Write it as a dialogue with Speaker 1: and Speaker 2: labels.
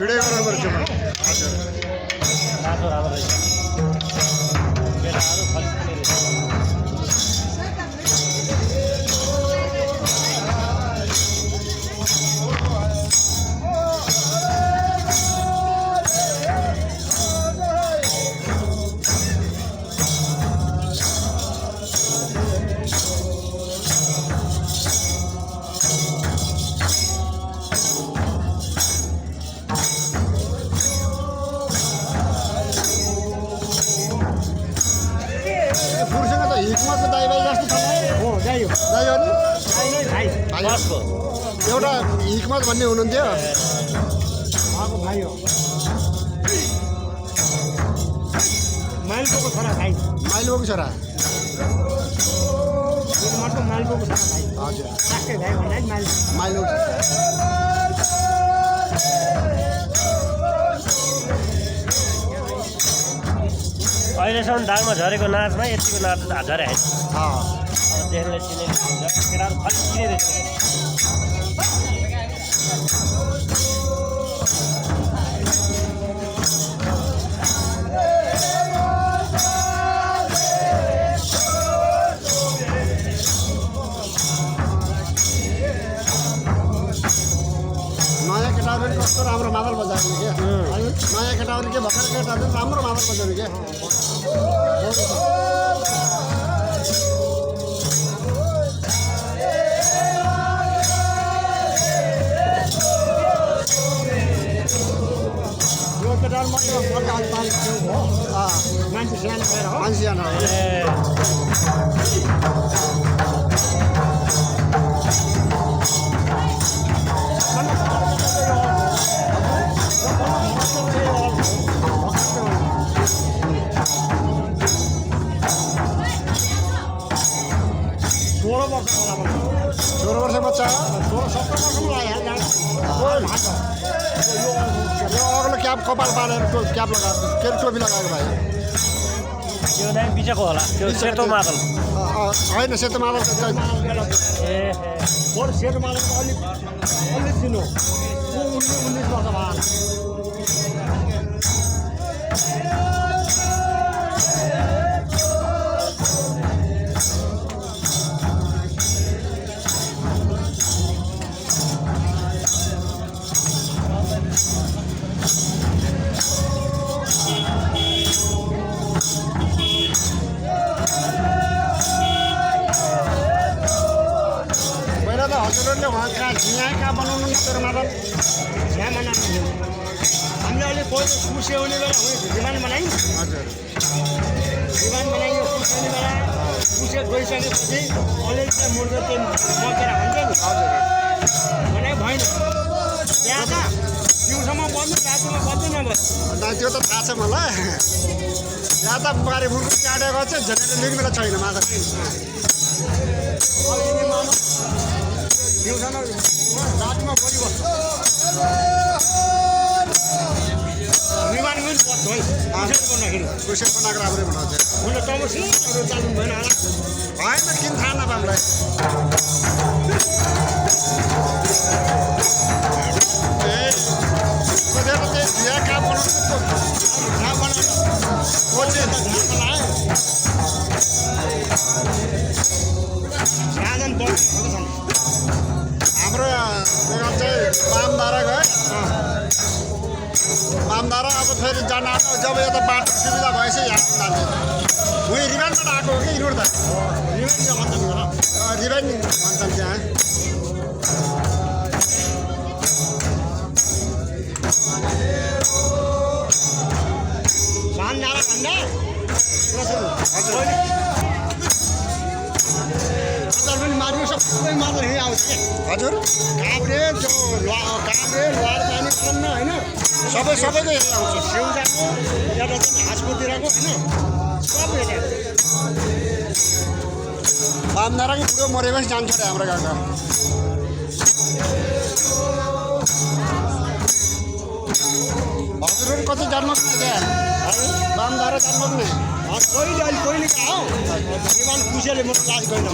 Speaker 1: video गराउनु पर्छ हजुर
Speaker 2: राम्रो राम्रो रहेछ केटाहरू फल्किने रहेछ
Speaker 1: हिक्मतको दाइ भाइ जस्तो छ
Speaker 2: हो दाइ हो
Speaker 1: दाइ हो नि
Speaker 2: बसको
Speaker 1: एउटा हिक्मत भन्ने हुनुहुन्थ्यो
Speaker 2: उहाँको भाइ हो माइलको छोरा भाइ
Speaker 1: माइलोको छोरा
Speaker 2: हिक्मतको माइलको छोरा भाइ
Speaker 1: हजुर
Speaker 2: साँच्चै भाइ भन्दा माइल
Speaker 1: माइलो
Speaker 2: अहिलेसम्म दाङमा झरेको नाचमा यतिको नाच झरे होइन देख्ने चिने केटाहरू फल्किने रहेछ
Speaker 1: नयाँ केटाहरूले कस्तो राम्रो मादल बजाउने क्या नयाँ केटाहरू के भर्खर केटाहरूले राम्रो मादल बजाउने क्या
Speaker 2: यो केटाहरू मात्रै मान्छे सानो भएर हो
Speaker 1: मान्छे सानो सोह्र वर्ष बच्चा
Speaker 2: 16-17 वर्षमा
Speaker 1: यो अग्लो क्याप कपाल बाँधेर क्याप लगाएको के टोपी लगाएको भाइ
Speaker 2: त्यो नै बिचको होला त्यो सेतो मादल
Speaker 1: होइन सेतो मादल
Speaker 2: ए
Speaker 1: बरु सेतो मादल अलिक दिनु 19 वर्ष भयो हजुरहरूले उहाँका झिँगा कहाँ बनाउनु तर मादल
Speaker 2: झ्या बनाउनु हामीले अहिले पहिलो कुस्याउने बेला हो दिवान बनायौँ
Speaker 1: हजुर
Speaker 2: दिवान बनाइयो कुस्याउने बेला कुसे गइसकेपछि अलिअलि चाहिँ मुर्दा त्यो मकेर हुन्छ नि
Speaker 1: हजुर
Speaker 2: भने भएन त्यहाँ त दिउँसम्म बन्नु रातिमा बन्दैन बस
Speaker 1: त्यो त थाहा छ मलाई यहाँ त बारी मुर्गु काटेको चाहिँ झन् निक्लिएको छैन मादल
Speaker 2: दिउँसम्म रातिमा बनिबस्छ विमान पनि पर्छ है गर्दाखेरि
Speaker 1: कुसेर बनाएको राम्रै बनाउँछ
Speaker 2: हुन तमसिलो चाल्नु भएन होला
Speaker 1: होइन किन थाहा नपाउँलाई ए कतिवटा चाहिँ झिया कहाँ बनाउँछ
Speaker 2: कहाँ बनाएर साधन बढ्छ
Speaker 1: हाम्रो चाहिँ पामधारा गयो पामधारा अब फेरि जान आएको जब यता बाटो सुविधा भएपछि यहाँ जान्छ उयो रिभाइनबाट आएको हो कि यिनीहरू त रिभाइन भन्छन् त्यहाँ
Speaker 2: पामधारा भन्दा
Speaker 1: पनि मार्नु सबै मार्नु यहीँ आउँछ क्या हजुर काभ्रे त्यो काभ्रे लोहार पानी कन्न होइन सबैको यहीँ आउँछ
Speaker 2: सिउजाको एउटा चाहिँ हाँसकोतिरको होइन सब यता
Speaker 1: पामधाराको बुढो मरेपछि जान्छ अरे हाम्रो गाउँका हजुरहरू कति जान्नुहोस् न त्यहाँ पामधारा जान्नुहोस् न
Speaker 2: कहिले अहिले कहिले कहाँ हो विमान कुसेले म क्लास गएन